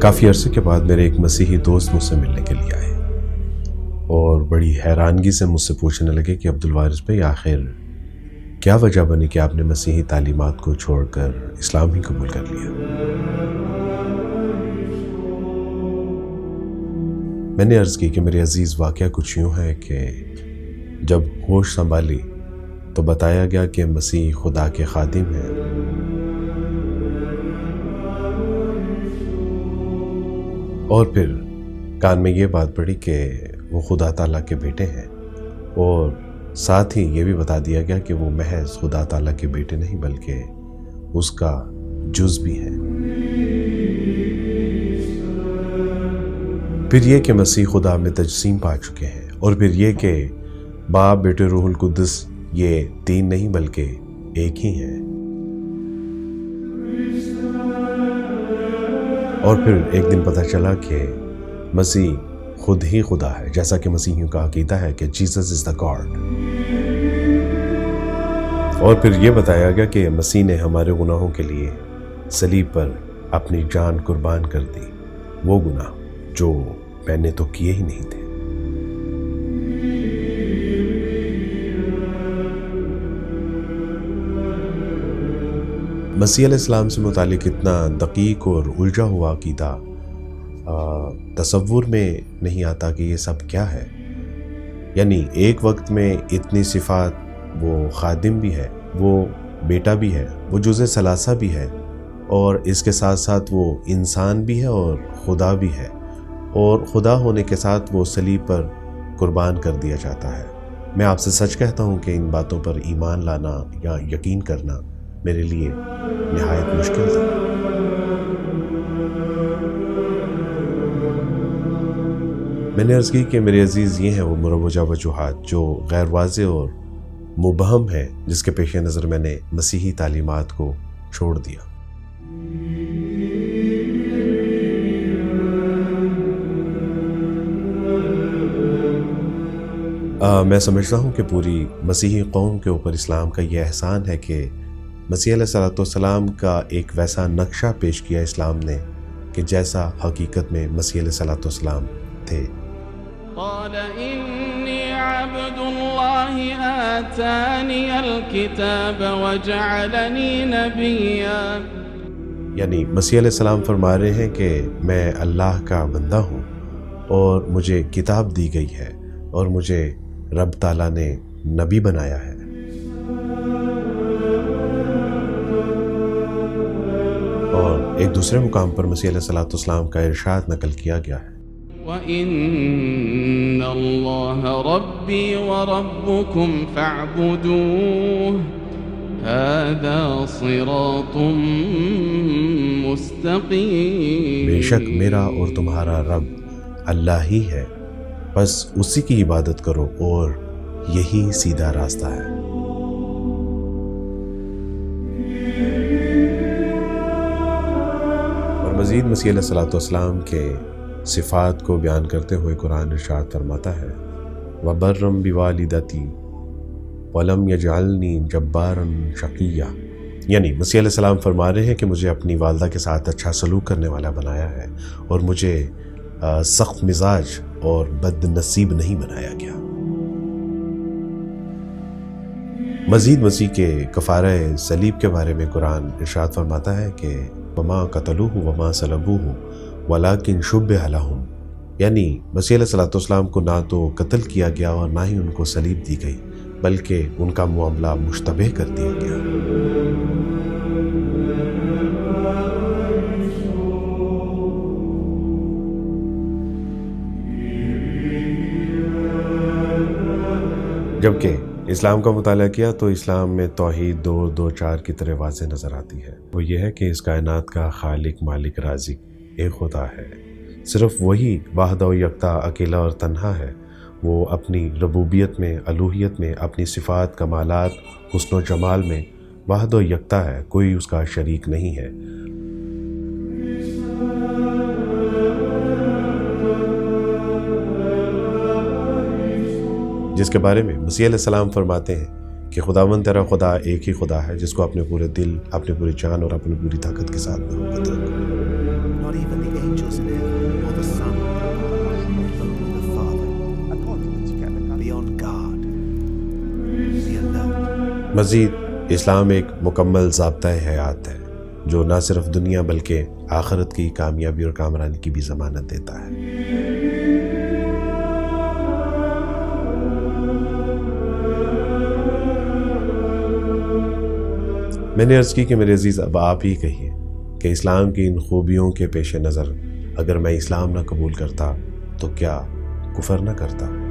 کافی عرصے کے بعد میرے ایک مسیحی دوست مجھ سے ملنے کے لیے آئے اور بڑی حیرانگی سے مجھ سے پوچھنے لگے کہ عبدالوارث بھائی آخر کیا وجہ بنی کہ آپ نے مسیحی تعلیمات کو چھوڑ کر اسلام ہی قبول کر لیا؟ میں نے عرض کی کہ میرے عزیز واقعہ کچھ یوں ہے کہ جب ہوش سنبھالی تو بتایا گیا کہ مسیح خدا کے خادم ہیں اور پھر کان میں یہ بات پڑی کہ وہ خدا تعالیٰ کے بیٹے ہیں، اور ساتھ ہی یہ بھی بتا دیا گیا کہ وہ محض خدا تعالیٰ کے بیٹے نہیں بلکہ اس کا جز بھی ہیں۔ پھر یہ کہ مسیح خدا میں تجسیم پا چکے ہیں، اور پھر یہ کہ باپ بیٹے روح القدس یہ تین نہیں بلکہ ایک ہی ہیں۔ اور پھر ایک دن پتہ چلا کہ مسیح خود ہی خدا ہے، جیسا کہ مسیحیوں کا عقیدہ ہے کہ جیسس از دا گاڈ۔ اور پھر یہ بتایا گیا کہ مسیح نے ہمارے گناہوں کے لیے صلیب پر اپنی جان قربان کر دی، وہ گناہ جو میں نے تو کیے ہی نہیں تھے۔ مسیح علیہ السلام سے متعلق اتنا دقیق اور الجھا ہوا عقیدہ تصور میں نہیں آتا کہ یہ سب کیا ہے۔ یعنی ایک وقت میں اتنی صفات، وہ خادم بھی ہے، وہ بیٹا بھی ہے، وہ جزء ثلاثہ بھی ہے، اور اس کے ساتھ ساتھ وہ انسان بھی ہے اور خدا بھی ہے، اور خدا ہونے کے ساتھ وہ صلیب پر قربان کر دیا جاتا ہے۔ میں آپ سے سچ کہتا ہوں کہ ان باتوں پر ایمان لانا یا یقین کرنا میرے لیے نہایت مشکل تھا۔ میں نے عرض کی کہ میرے عزیز یہ ہیں وہ مروجہ وجوہات جو غیر واضح اور مبہم ہیں، جس کے پیش نظر میں نے مسیحی تعلیمات کو چھوڑ دیا۔ میں سمجھتا ہوں کہ پوری مسیحی قوم کے اوپر اسلام کا یہ احسان ہے کہ مسیح علیہ السلام کا ایک ویسا نقشہ پیش کیا اسلام نے کہ جیسا حقیقت میں مسیح علیہ السلام تھے۔ قال انی عبد اللہ آتانی الکتاب وجعلنی نبیا، یعنی مسیح علیہ السلام فرما رہے ہیں کہ میں اللہ کا بندہ ہوں اور مجھے کتاب دی گئی ہے اور مجھے رب تعالیٰ نے نبی بنایا ہے۔ اور ایک دوسرے مقام پر مسیح علیہ السلام کا ارشاد نقل کیا گیا ہے، وَإِنَّ اللَّهَ رَبِّي وَرَبُّكُمْ فَاعْبُدُوهُ هَذَا صِرَاطٌ مُسْتَقِيمٌ۔ بے شک میرا اور تمہارا رب اللہ ہی ہے، بس اسی کی عبادت کرو اور یہی سیدھا راستہ ہے۔ مزید مسیح علیہ السلام کے صفات کو بیان کرتے ہوئے قرآن ارشاد فرماتا ہے، وَبَرًّا بِوَالِدَتِي وَلَمْ يَجْعَلْنِي جَبَّارًا شَقِيًّا، یعنی مسیح علیہ السلام فرما رہے ہیں کہ مجھے اپنی والدہ کے ساتھ اچھا سلوک کرنے والا بنایا ہے اور مجھے سخت مزاج اور بد نصیب نہیں بنایا گیا۔ مزید مسیح کے کفارہ صلیب کے بارے میں قرآن ارشاد فرماتا ہے کہ وَمَا قَتَلُوهُ وَمَا صَلَبُوهُ وَلَكِنْ شُبِّهَ لَهُمْ، یعنی مسیح علیہ السلام کو نہ تو قتل کیا گیا اور نہ ہی ان کو صلیب دی گئی، بلکہ ان کا معاملہ مشتبہ کر دیا گیا۔ جبکہ اسلام کا مطالعہ کیا تو اسلام میں توحید دو چار کی طرح واضح نظر آتی ہے۔ وہ یہ ہے کہ اس کائنات کا خالق مالک رازق ایک خدا ہے، صرف وہی واحد و یکتا اکیلا اور تنہا ہے۔ وہ اپنی ربوبیت میں، الوہیت میں، اپنی صفات، کمالات، حسن و جمال میں واحد و یکتا ہے، کوئی اس کا شریک نہیں ہے۔ جس کے بارے میں مسیح علیہ السلام فرماتے ہیں کہ خداوند تیرا خدا ایک ہی خدا ہے جس کو اپنے پورے دل، اپنی پوری جان اور اپنی پوری طاقت کے ساتھ محبت رکھو۔ Not even the angels in heaven, or the Son, but only the Father. Beyond God, the alone. مزید اسلام ایک مکمل ضابطۂ حیات ہے جو نہ صرف دنیا بلکہ آخرت کی کامیابی اور کامرانی کی بھی ضمانت دیتا ہے۔ میں نے عرض کی کہ میرے عزیز اب آپ ہی کہیے کہ اسلام کی ان خوبیوں کے پیش نظر اگر میں اسلام نہ قبول کرتا تو کیا کفر نہ کرتا؟